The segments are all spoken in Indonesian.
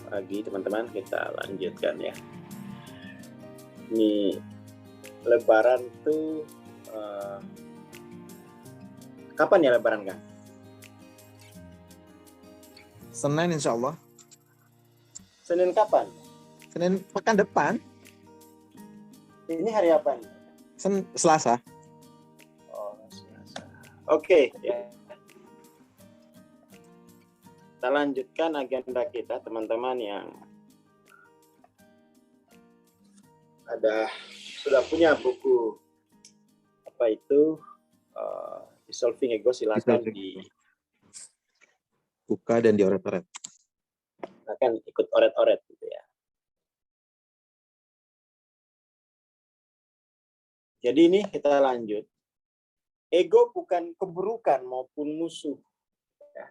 pagi teman-teman, kita lanjutkan ya. Ini Lebaran tuh kapan ya Lebaran kan? Senin insya Allah. Senin kapan? Senin pekan depan. Ini hari apa nih? Selasa. Oh, Selasa. Oke ya. Kita lanjutkan agenda kita teman-teman yang sudah punya buku apa itu Dissolving Ego, silakan buka dan dioret-oret. Silakan ikut oret-oret gitu ya. Jadi ini kita lanjut. Ego bukan keburukan maupun musuh, ya,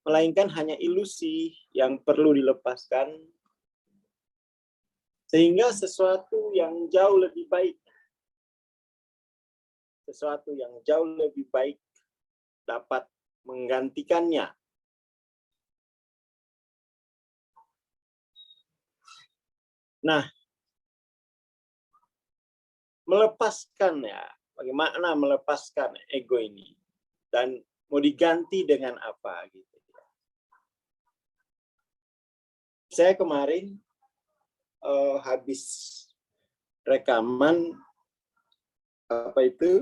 melainkan hanya ilusi yang perlu dilepaskan sehingga sesuatu yang jauh lebih baik dapat menggantikannya. Nah, melepaskan ya, bagaimana melepaskan ego ini dan mau diganti dengan apa gitu. Saya kemarin habis rekaman apa itu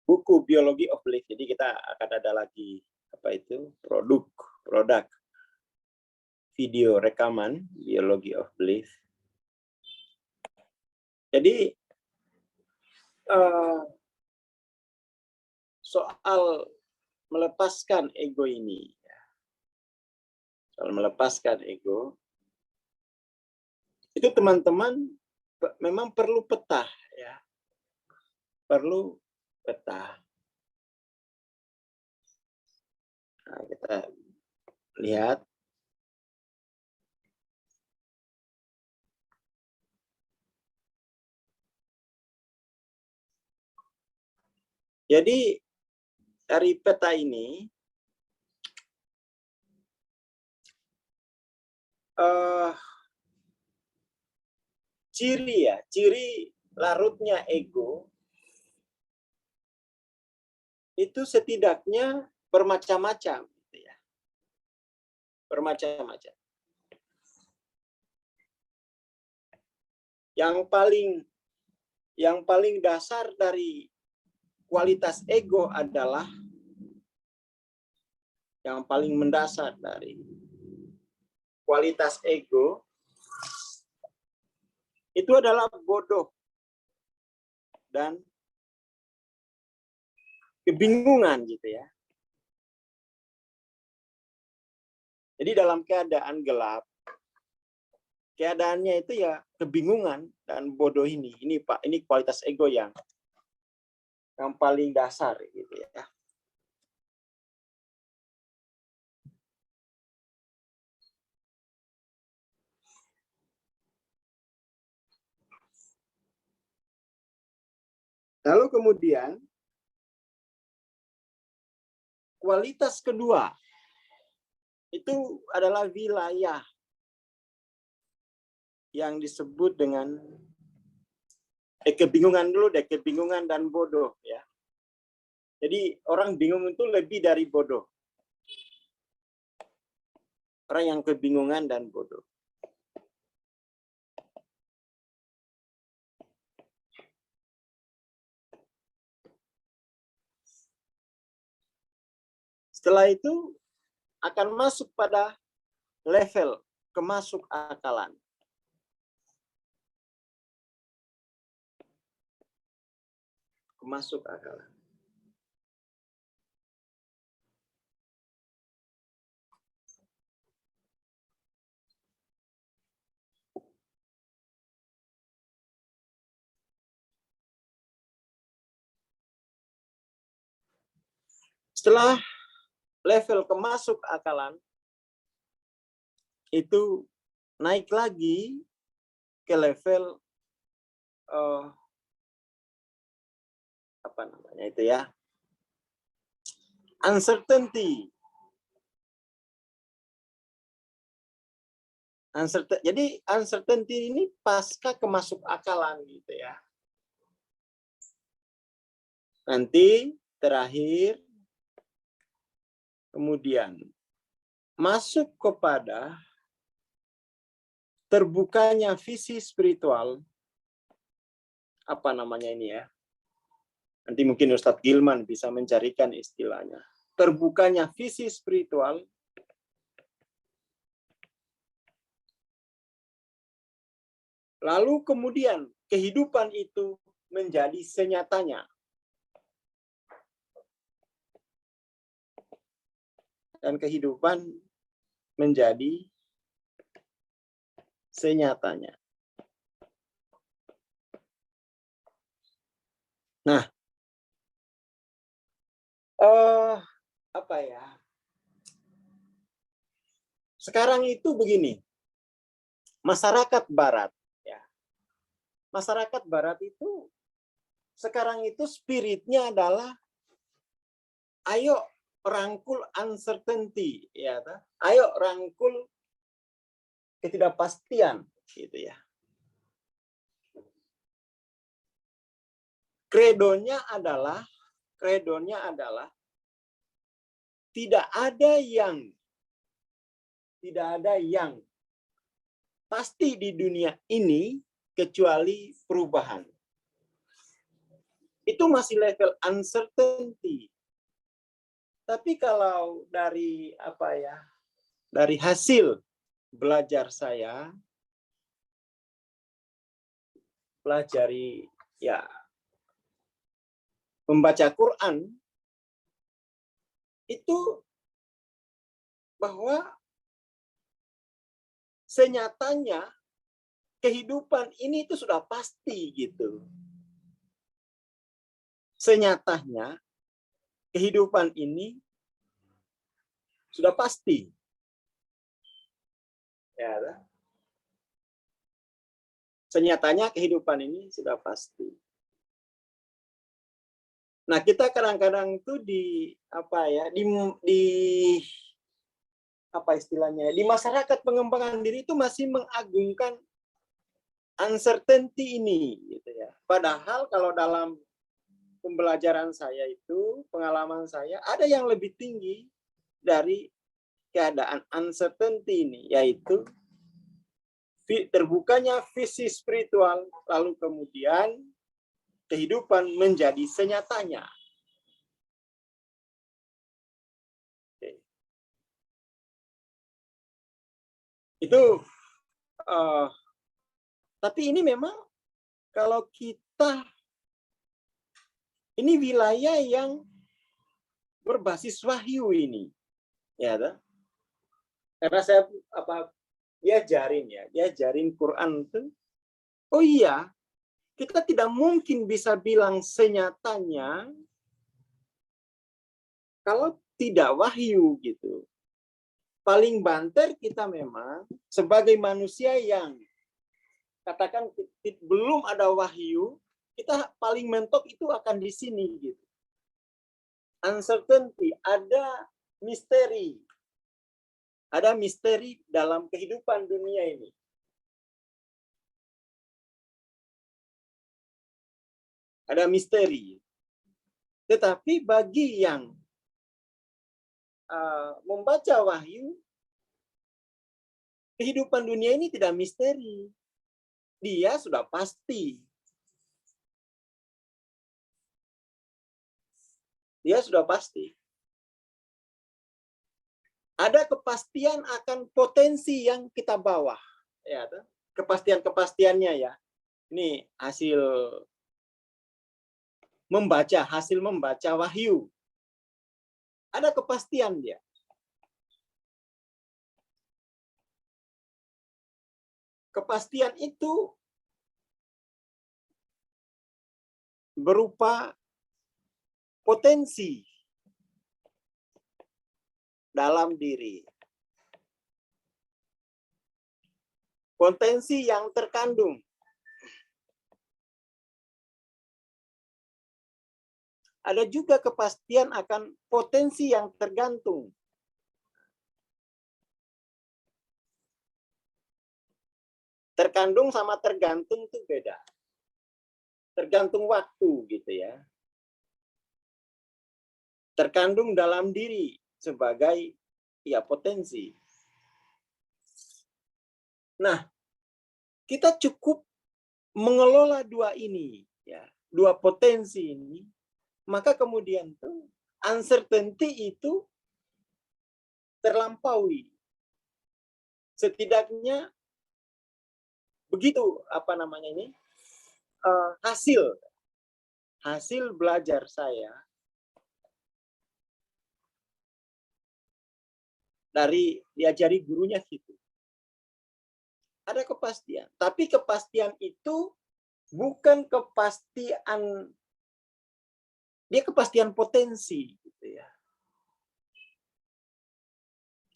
buku Biology of Belief. Jadi kita akan ada lagi apa itu produk video rekaman Biology of Belief. Jadi soal melepaskan ego ini, soal melepaskan ego itu teman-teman memang perlu peta ya, perlu peta. Nah, kita lihat. Jadi dari peta ini ciri larutnya ego itu setidaknya bermacam-macam gitu ya. Bermacam-macam. Yang paling dasar dari kualitas ego adalah yang paling mendasar dari kualitas ego itu adalah bodoh dan kebingungan gitu ya. Jadi dalam keadaan gelap, keadaannya itu ya kebingungan dan bodoh ini. Ini Pak, ini kualitas ego yang paling dasar gitu ya. Lalu kemudian kualitas kedua itu adalah wilayah yang disebut dengan kebingungan dulu deh, kebingungan dan bodoh ya. Jadi orang bingung itu lebih dari bodoh. Orang yang kebingungan dan bodoh. Setelah itu akan masuk pada level kemasuk akalan. Kemasuk akalan. Setelah level kemasuk akalan itu naik lagi ke level apa namanya itu ya, uncertainty Jadi uncertainty ini pasca kemasuk akalan gitu ya. Nanti terakhir kemudian masuk kepada terbukanya visi spiritual, apa namanya ini ya? Nanti mungkin Ustadz Gilman bisa mencarikan istilahnya. Terbukanya visi spiritual lalu kemudian kehidupan itu menjadi senyatanya. Dan kehidupan menjadi senyatanya. Nah, apa ya? Sekarang itu begini, masyarakat Barat, ya, masyarakat Barat itu sekarang itu spiritnya adalah, ayo rangkul uncertainty, ya, ayo rangkul ketidakpastian, gitu ya. Kredonya adalah tidak ada yang pasti di dunia ini kecuali perubahan. Itu masih level uncertainty. Tapi kalau dari dari hasil belajar saya, pelajari ya membaca Quran, itu bahwa senyatanya kehidupan ini itu sudah pasti gitu. Senyatanya kehidupan ini sudah pasti. Ya, senyatanya kehidupan ini sudah pasti. Nah, kita kadang-kadang itu di apa istilahnya? Di masyarakat pengembangan diri itu masih mengagungkan uncertainty ini gitu ya. Padahal kalau dalam pembelajaran saya itu, pengalaman saya, ada yang lebih tinggi dari keadaan uncertainty ini, yaitu terbukanya visi spiritual, lalu kemudian kehidupan menjadi senyatanya. Itu, tapi ini memang kalau kita, ini wilayah yang berbasis wahyu ini, ya, karena saya diajarin Quran itu, oh iya, kita tidak mungkin bisa bilang senyatanya kalau tidak wahyu gitu. Paling banter kita memang sebagai manusia yang katakan belum ada wahyu, kita paling mentok itu akan di sini gitu. Uncertainty, ada misteri. Ada misteri dalam kehidupan dunia ini. Ada misteri. Tetapi bagi yang membaca wahyu, kehidupan dunia ini tidak misteri. Dia sudah pasti. Dia sudah pasti. Ada kepastian akan potensi yang kita bawa. Ya, kepastian-kepastiannya ya. Ini hasil membaca wahyu. Ada kepastian dia. Kepastian itu berupa potensi dalam diri. Potensi yang terkandung. Ada juga kepastian akan potensi yang tergantung. Terkandung sama tergantung itu beda. Tergantung waktu gitu ya. Terkandung dalam diri sebagai ya potensi. Nah, kita cukup mengelola dua ini ya, dua potensi ini, maka kemudian tuh uncertainty itu terlampaui. Setidaknya begitu apa namanya ini hasil belajar saya dari diajari gurunya gitu. Ada kepastian, tapi kepastian itu bukan kepastian, dia kepastian potensi gitu ya.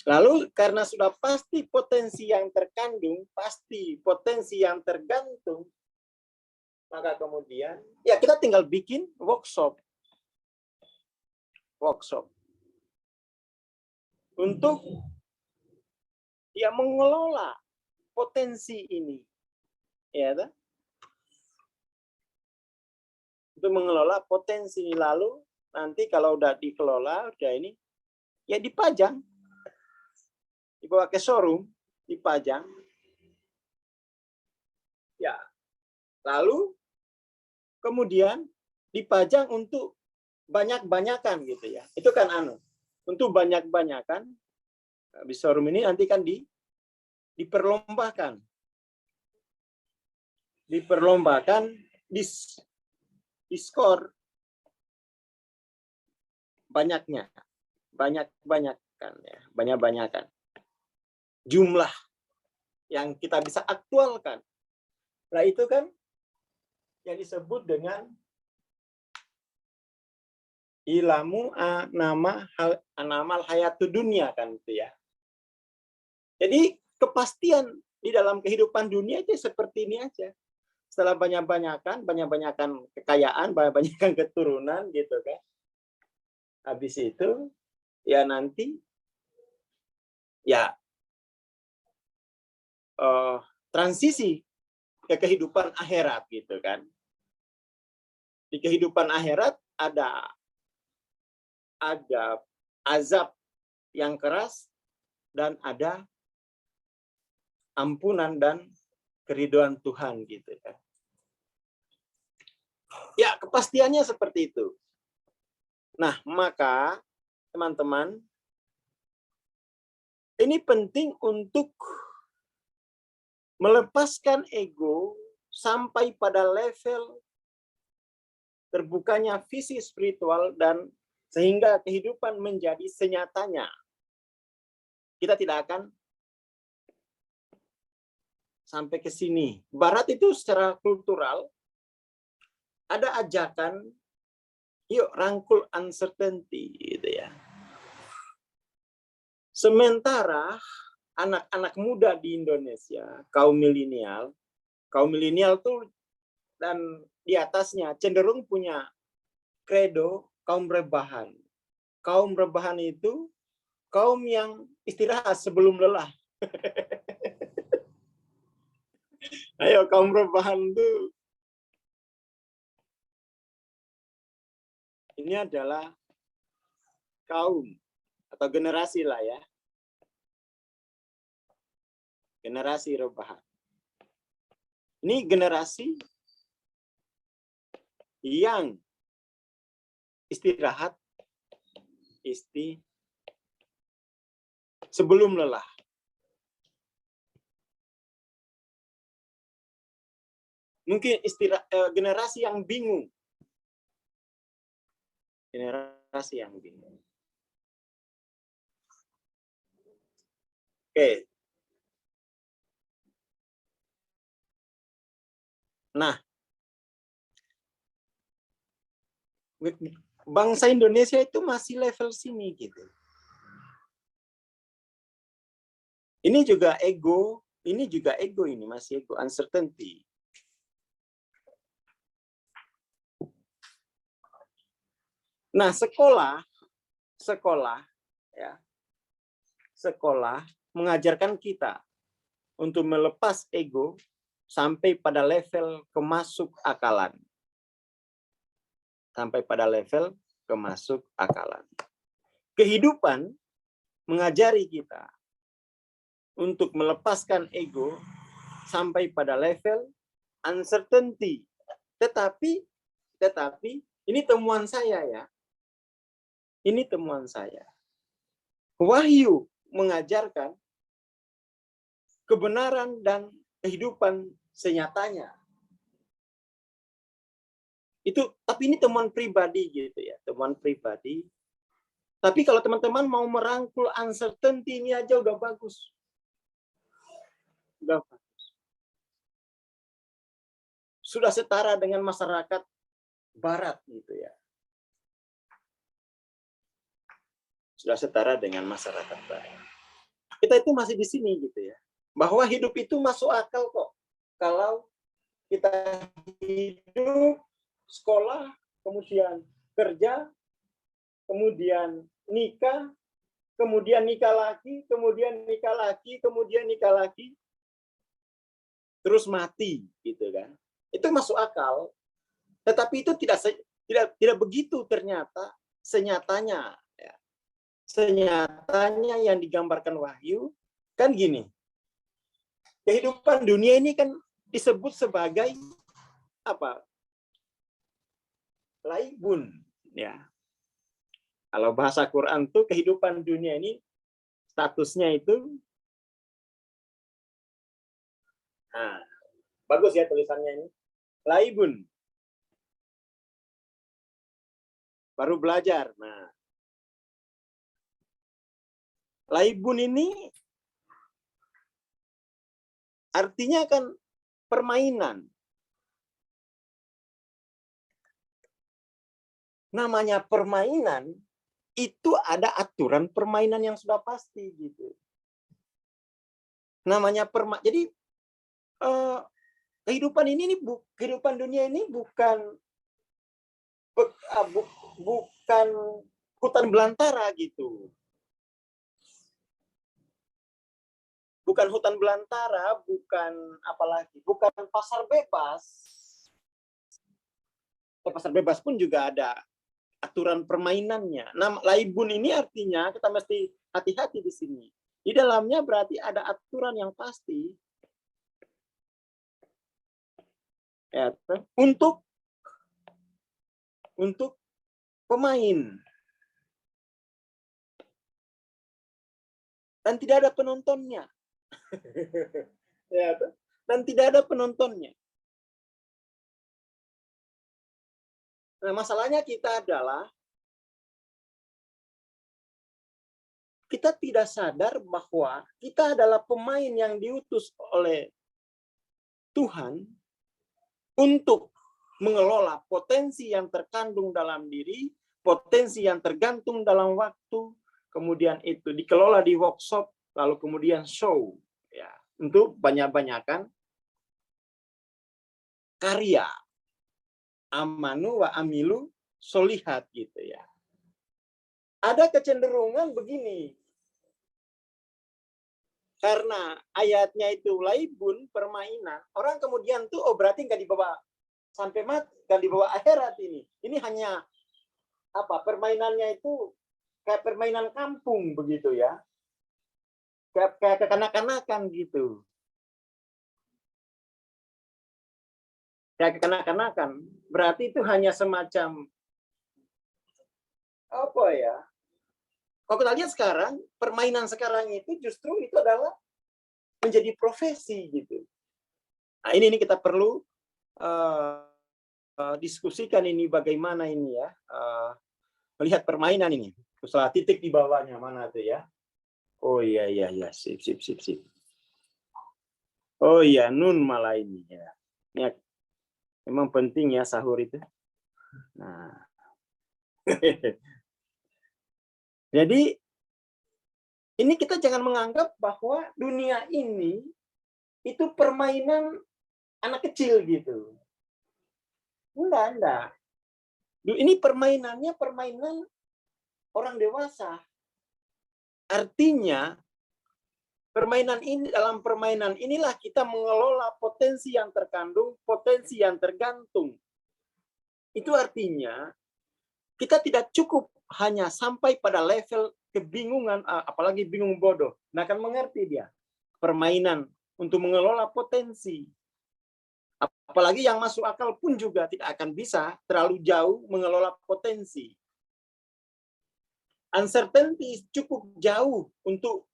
Lalu karena sudah pasti potensi yang terkandung, pasti potensi yang tergantung, maka kemudian ya kita tinggal bikin workshop untuk ya mengelola potensi ini, ya kan? Untuk mengelola potensi ini, lalu nanti kalau udah dikelola, udah ini ya dipajang, dibawa ke showroom, dipajang, ya lalu kemudian dipajang untuk banyak-banyakan gitu ya. Itu kan untuk banyak-banyakan di showroom ini nanti kan diperlombakan. Di skor banyaknya. Banyak-banyakan ya, banyak-banyakan. Jumlah yang kita bisa aktualkan. Nah, itu kan yang disebut dengan ilamu anamal hayatu dunia kan itu ya. Jadi kepastian di dalam kehidupan dunia itu seperti ini aja. Setelah banyak-banyakan kekayaan, banyak-banyakan keturunan gitu kan. Habis itu ya nanti ya transisi ke kehidupan akhirat gitu kan. Di kehidupan akhirat ada azab yang keras dan ada ampunan dan keridhaan Tuhan gitu kan. Ya, kepastiannya seperti itu. Nah, maka teman-teman, ini penting untuk melepaskan ego sampai pada level terbukanya visi spiritual dan sehingga kehidupan menjadi senyatanya. Kita tidak akan sampai ke sini. Barat itu secara kultural ada ajakan, yuk rangkul uncertainty gitu ya. Sementara anak-anak muda di Indonesia, kaum milenial tuh dan di atasnya cenderung punya kredo kaum rebahan. Kaum rebahan itu kaum yang istirahat sebelum lelah. Ayo kaum rebahan itu ini adalah kaum atau generasi lah ya. Generasi rebahan. Ini generasi yang istirahat sebelum lelah. Mungkin generasi yang bingung. Generasi yang bingung. Oke. Nah, bangsa Indonesia itu masih level sini gitu. Ini juga ego ini masih ego, uncertainty. Nah, sekolah mengajarkan kita untuk melepas ego sampai pada level kemasuk akalan. Sampai pada level kemasuk akalan. Kehidupan mengajari kita untuk melepaskan ego sampai pada level uncertainty. Tetapi ini temuan saya ya. Ini temuan saya. Wahyu mengajarkan kebenaran dan kehidupan senyatanya. Tapi ini temuan pribadi gitu ya, temuan pribadi. Tapi kalau teman-teman mau merangkul uncertainty ini aja udah bagus. Udah bagus. Sudah setara dengan masyarakat barat gitu ya. Sudah setara dengan masyarakat barat. Kita itu masih di sini gitu ya. Bahwa hidup itu masuk akal kok. Kalau kita hidup, sekolah, kemudian kerja, kemudian nikah, kemudian nikah lagi, kemudian nikah lagi, kemudian nikah lagi, terus mati, gitu kan? Itu masuk akal. Tetapi itu tidak begitu ternyata senyatanya. Ya. Senyatanya yang digambarkan Wahyu kan gini. Kehidupan dunia ini kan disebut sebagai apa? Laibun, ya. Kalau bahasa Quran tuh kehidupan dunia ini statusnya itu, nah, bagus ya tulisannya ini, laibun. Baru belajar. Nah, laibun ini artinya kan permainan. Namanya permainan, itu ada aturan permainan yang sudah pasti gitu. Namanya jadi kehidupan ini kehidupan dunia ini bukan hutan belantara gitu. Bukan hutan belantara, bukan apalagi, bukan pasar bebas. Pasar bebas pun juga ada aturan permainannya. Nah, laibun ini artinya kita mesti hati-hati di sini. Di dalamnya berarti ada aturan yang pasti ya, untuk pemain. Dan tidak ada penontonnya. Ya, dan tidak ada penontonnya. Nah, masalahnya kita adalah kita tidak sadar bahwa kita adalah pemain yang diutus oleh Tuhan untuk mengelola potensi yang terkandung dalam diri, potensi yang tergantung dalam waktu, kemudian itu dikelola di workshop, lalu kemudian show, ya, untuk banyak-banyakan karya. Amanu wa amilu solihat gitu ya. Ada kecenderungan begini. Karena ayatnya itu laibun, permainan, orang kemudian tuh berarti nggak dibawa sampai mati, nggak dibawa akhirat ini. Ini hanya apa? Permainannya itu kayak permainan kampung begitu ya. Kayak kekanak-kanakan gitu. Kayak kekanak-kanakan. Berarti itu hanya semacam apa ya? Kalau kita lihat sekarang, permainan sekarang itu justru itu adalah menjadi profesi gitu. Nah, ini kita perlu diskusikan ini bagaimana ini ya, melihat permainan ini. Salah titik di bawahnya mana tuh ya? Oh iya, sip. Oh iya, nun malah ini ya. Ini memang penting ya sahur itu. Nah. Jadi ini kita jangan menganggap bahwa dunia ini itu permainan anak kecil gitu. Enggak. Ini permainannya permainan orang dewasa. Artinya Dalam permainan inilah kita mengelola potensi yang terkandung, potensi yang tergantung. Itu artinya kita tidak cukup hanya sampai pada level kebingungan, apalagi bingung bodoh. Nah, akan mengerti dia permainan untuk mengelola potensi. Apalagi yang masuk akal pun juga tidak akan bisa terlalu jauh mengelola potensi. Uncertainty cukup jauh untuk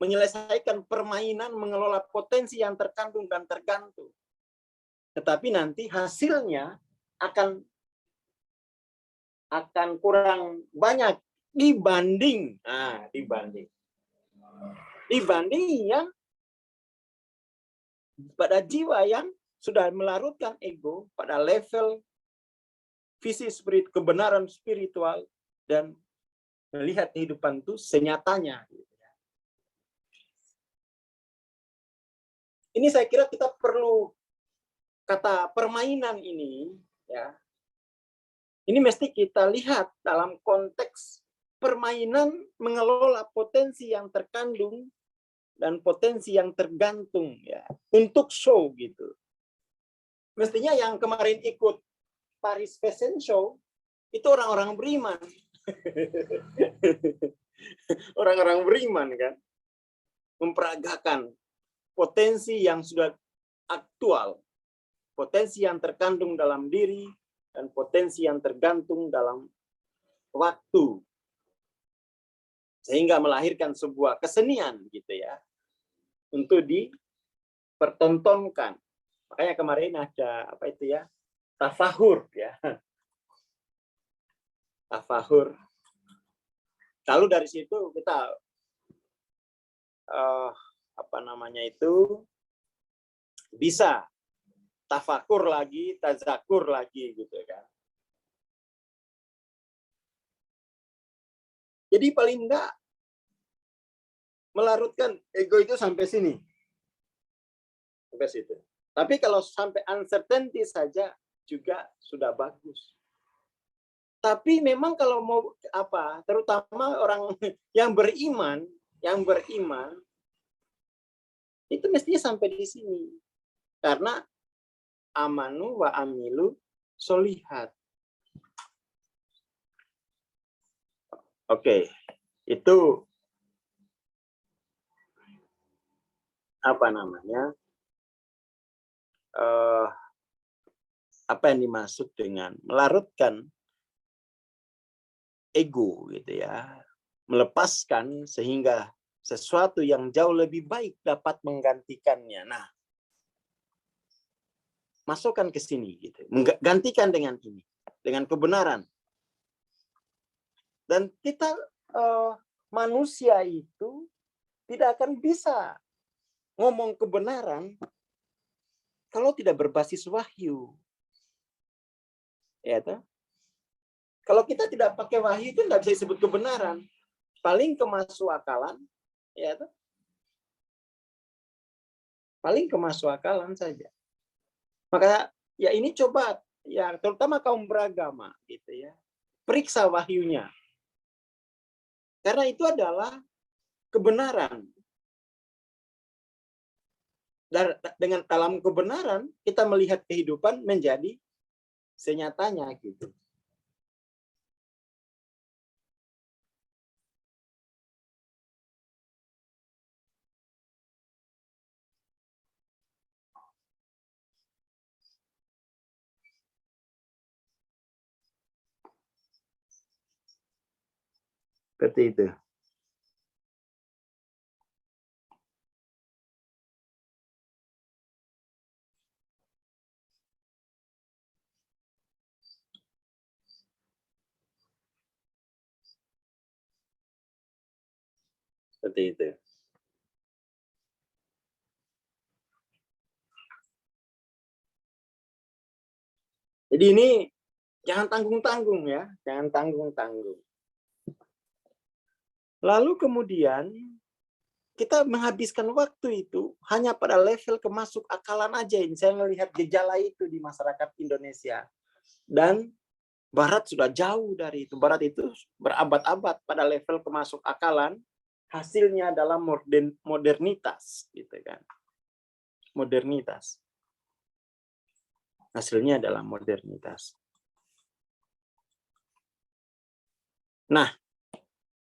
menyelesaikan permainan mengelola potensi yang terkandung dan tergantung. Tetapi nanti hasilnya akan kurang banyak dibanding yang pada jiwa yang sudah melarutkan ego pada level visi kebenaran spiritual dan melihat kehidupan itu senyatanya. Ini saya kira kita perlu kata permainan ini, ya. Ini mesti kita lihat dalam konteks permainan mengelola potensi yang terkandung dan potensi yang tergantung, ya, untuk show gitu. Mestinya yang kemarin ikut Paris Fashion Show itu orang-orang beriman. Orang-orang beriman kan memperagakan potensi yang sudah aktual, potensi yang terkandung dalam diri, dan potensi yang tergantung dalam waktu. Sehingga melahirkan sebuah kesenian gitu ya, untuk dipertontonkan. Makanya kemarin ada apa itu ya, tafahur ya. Tafahur. Lalu dari situ kita bisa tafakur lagi, tazakur lagi gitu kan. Jadi paling enggak melarutkan ego itu sampai sini. Sampai situ. Tapi kalau sampai uncertainty saja juga sudah bagus. Tapi memang kalau mau terutama orang yang beriman itu mestinya sampai di sini. Karena amanu wa amilu solihat. Oke, itu apa yang dimaksud dengan melarutkan ego gitu ya, melepaskan sehingga sesuatu yang jauh lebih baik dapat menggantikannya. Nah, masukkan ke sini gitu, menggantikan dengan ini, dengan kebenaran. Dan kita manusia itu tidak akan bisa ngomong kebenaran kalau tidak berbasis wahyu. Ya toh? Kalau kita tidak pakai wahyu itu nggak bisa disebut kebenaran. Paling kemasuk akalan, ya toh? Paling kemasuk akalan saja. Maka ya ini coba ya terutama kaum beragama gitu ya. Periksa wahyunya. Karena itu adalah kebenaran. Dan dengan dalam kebenaran kita melihat kehidupan menjadi senyatanya gitu. Seperti itu. Seperti itu. Jadi ini jangan tanggung-tanggung ya, jangan tanggung-tanggung. Lalu kemudian kita menghabiskan waktu itu hanya pada level kemasuk akalan aja. Ini saya melihat gejala itu di masyarakat Indonesia. Dan Barat sudah jauh dari itu. Barat itu berabad-abad pada level kemasuk akalan. hasilnya adalah modernitas, gitu kan. Modernitas. Hasilnya adalah modernitas. Nah,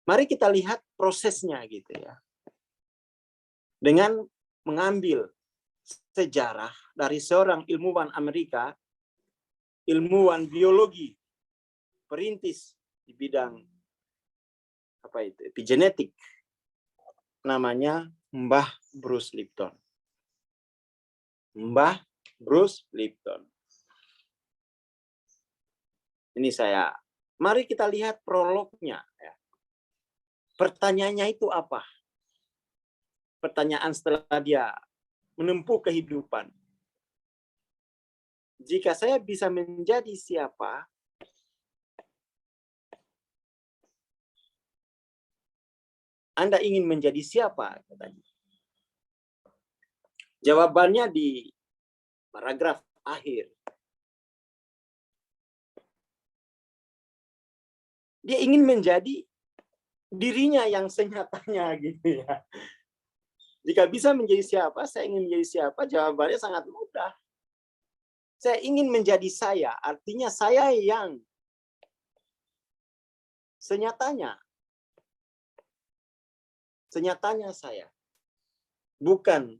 mari kita lihat prosesnya gitu ya. Dengan mengambil sejarah dari seorang ilmuwan Amerika, ilmuwan biologi, perintis di bidang epigenetik, namanya Mbah Bruce Lipton. Mbah Bruce Lipton. Ini mari kita lihat prolognya. Ya. Pertanyaannya itu apa? Pertanyaan setelah dia menempuh kehidupan. Jika saya bisa menjadi siapa, Anda ingin menjadi siapa? Katanya. Jawabannya di paragraf akhir. Dia ingin menjadi dirinya yang senyatanya gitu ya. Jika bisa menjadi siapa, saya ingin menjadi siapa, jawabannya sangat mudah. Saya ingin menjadi saya, artinya saya yang senyatanya. Senyatanya saya. Bukan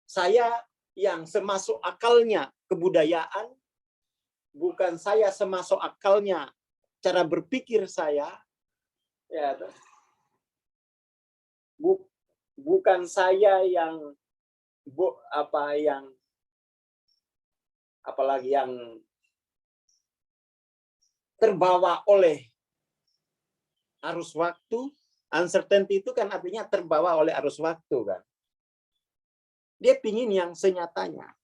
saya yang semasuk akalnya kebudayaan, bukan saya semasuk akalnya cara berpikir saya, ya, bukan saya yang apalagi yang terbawa oleh arus waktu. Uncertainty itu kan artinya terbawa oleh arus waktu kan. Dia pingin yang senyatanya.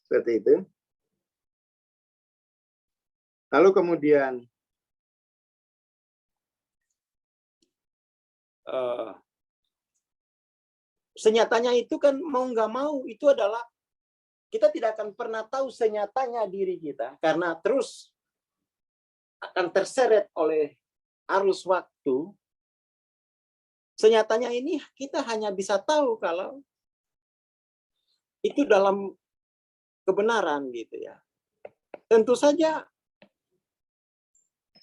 Seperti itu. Lalu kemudian senyatanya itu kan mau nggak mau itu adalah kita tidak akan pernah tahu senyatanya diri kita karena terus akan terseret oleh arus waktu. Senyatanya ini kita hanya bisa tahu kalau itu dalam kebenaran gitu ya. Tentu saja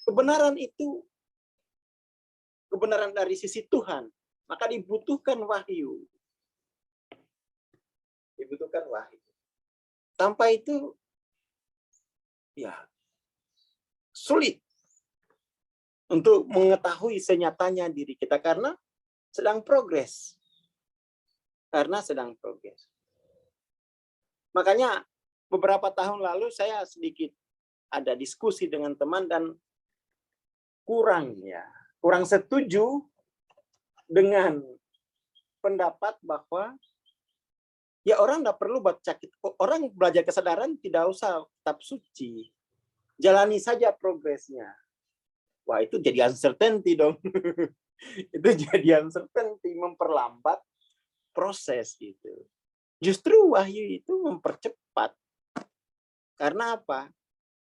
kebenaran itu kebenaran dari sisi Tuhan, maka dibutuhkan wahyu. Dibutuhkan wahyu. Tanpa itu ya sulit untuk mengetahui senyatanya diri kita karena sedang progres. Karena sedang progres. Makanya beberapa tahun lalu saya sedikit ada diskusi dengan teman dan kurang setuju dengan pendapat bahwa ya orang tidak perlu orang belajar kesadaran tidak usah tetap suci, jalani saja progresnya. Wah itu jadi uncertainty dong. Itu jadi uncertainty, memperlambat proses gitu. Justru wahyu itu mempercepat. Karena apa?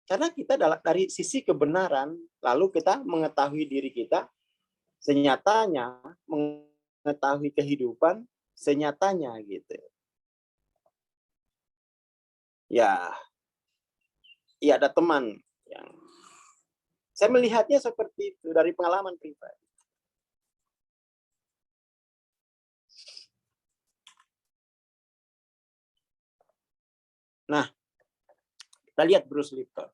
Karena kita dari sisi kebenaran, lalu kita mengetahui diri kita senyatanya, mengetahui kehidupan senyatanya gitu. Ya ada teman yang saya melihatnya seperti itu dari pengalaman pribadi. Nah, kita lihat Bruce Lipton.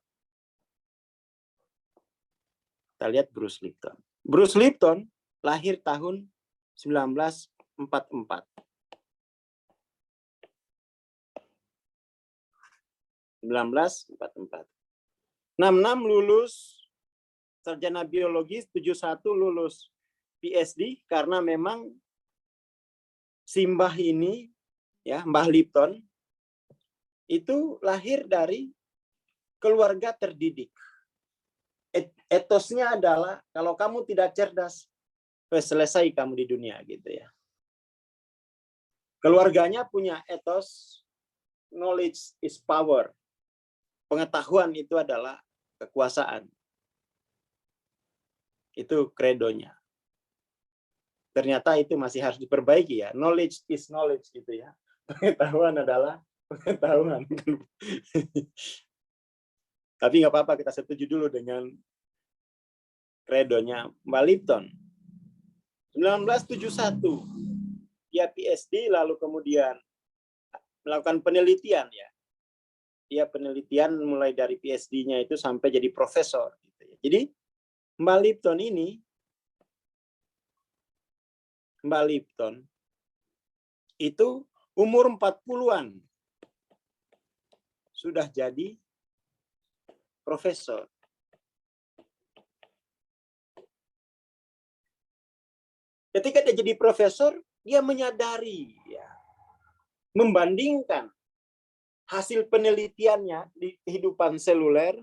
Bruce Lipton lahir tahun 1944. 1944. 66 lulus sarjana biologis, 71 lulus PhD karena memang si Mbah ini ya, Mbah Lipton itu lahir dari keluarga terdidik. Etosnya adalah kalau kamu tidak cerdas, selesai kamu di dunia gitu ya. Keluarganya punya etos knowledge is power. Pengetahuan itu adalah kekuasaan. Itu kredonya. Ternyata itu masih harus diperbaiki ya. Knowledge is knowledge gitu ya. Pengetahuan adalah pengetahuan. Tapi nggak apa-apa, kita setuju dulu dengan kredonya Mbak Lipton. 1971 dia PhD, lalu kemudian melakukan penelitian ya. Dia penelitian mulai dari PhD-nya itu sampai jadi profesor. Gitu ya. Jadi Mbak Lipton itu umur 40-an sudah jadi profesor. Ketika dia jadi profesor, dia menyadari ya, membandingkan hasil penelitiannya di kehidupan seluler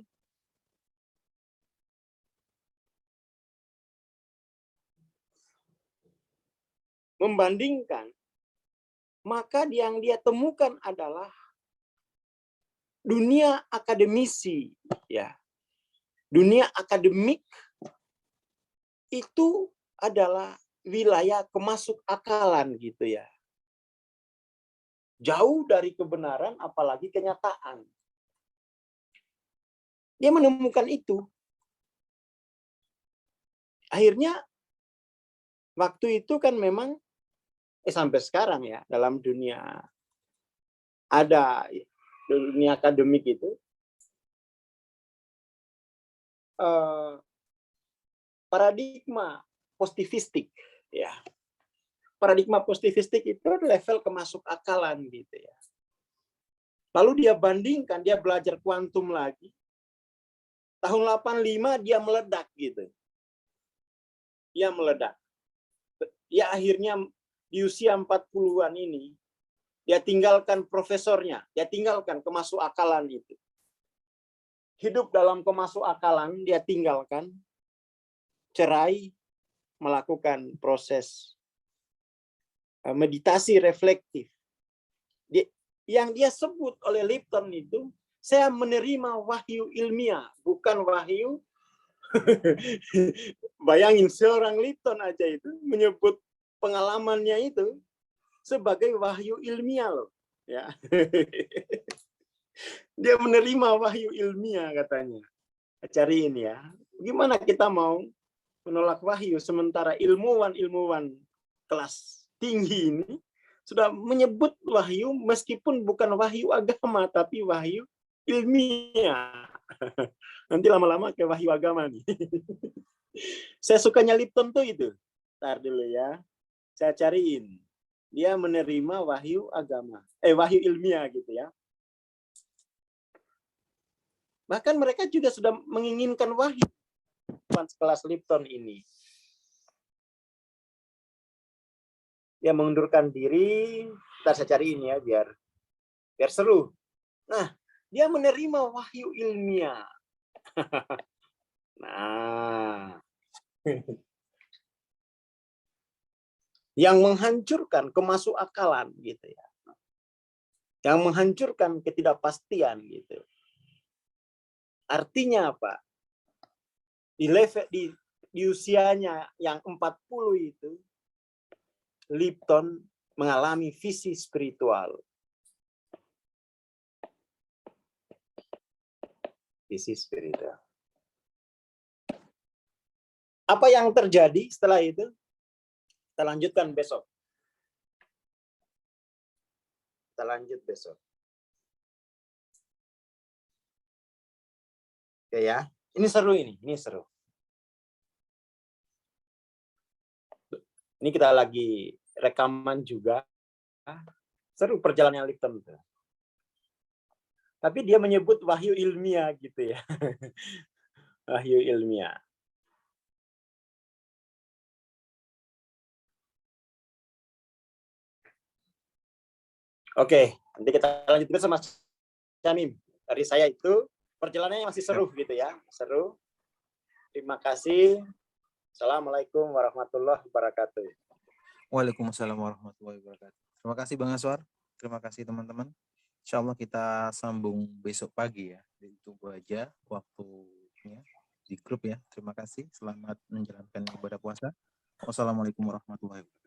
maka yang dia temukan adalah dunia akademisi ya. Dunia akademik itu adalah wilayah kemasuk akalan gitu ya. Jauh dari kebenaran apalagi kenyataan. Dia menemukan itu. Akhirnya waktu itu kan memang sampai sekarang ya dalam dunia ada dunia akademik itu paradigma positivistik ya. Paradigma positivistik itu level kemasuk akalan gitu ya. Lalu dia bandingkan, dia belajar kuantum lagi. Tahun 85 dia meledak gitu. Dia meledak. Ya akhirnya di usia 40-an ini dia tinggalkan profesornya, dia tinggalkan kemasuk akalan itu. Hidup dalam kemasuk akalan dia tinggalkan, cerai, melakukan proses meditasi reflektif. Yang dia sebut oleh Lipton itu, saya menerima wahyu ilmiah, bukan wahyu. Bayangin seorang Lipton aja itu menyebut pengalamannya itu sebagai wahyu ilmiah loh. Ya. Dia menerima wahyu ilmiah katanya. Cariin ya. Gimana kita mau menolak wahyu sementara ilmuwan kelas tinggi ini sudah menyebut wahyu meskipun bukan wahyu agama tapi wahyu ilmiah. Nanti lama-lama ke wahyu agama nih. Saya sukanya Lipton tuh itu. Ntar dulu ya. Saya cariin. Dia menerima wahyu agama. Wahyu ilmiah gitu ya. Bahkan mereka juga sudah menginginkan wahyu. Sekelas Lipton ini. Dia mengundurkan diri, ntar saya cariin ya biar seru. Nah, dia menerima wahyu ilmiah. Nah, yang menghancurkan kemasuk akalan gitu ya. Yang menghancurkan ketidakpastian gitu. Artinya apa? Di level di usianya yang 40 itu Lipton mengalami visi spiritual. Visi spiritual. Apa yang terjadi setelah itu? Kita lanjutkan besok. Kita lanjut besok. Oke ya. Ini seru ini seru. Ini kita lagi rekaman juga. Seru perjalanan Lipton itu. Tapi dia menyebut wahyu ilmiah gitu ya. Wahyu ilmiah. Oke, nanti kita lanjutkan sama Jamim. Dari saya itu perjalanannya masih seru gitu ya. Seru. Terima kasih. Assalamualaikum warahmatullahi wabarakatuh. Waalaikumsalam warahmatullahi wabarakatuh. Terima kasih Bang Aswar. Terima kasih teman-teman. Insya Allah kita sambung besok pagi ya. Ditunggu aja waktunya di grup ya. Terima kasih. Selamat menjalankan ibadah puasa. Wassalamualaikum warahmatullahi wabarakatuh.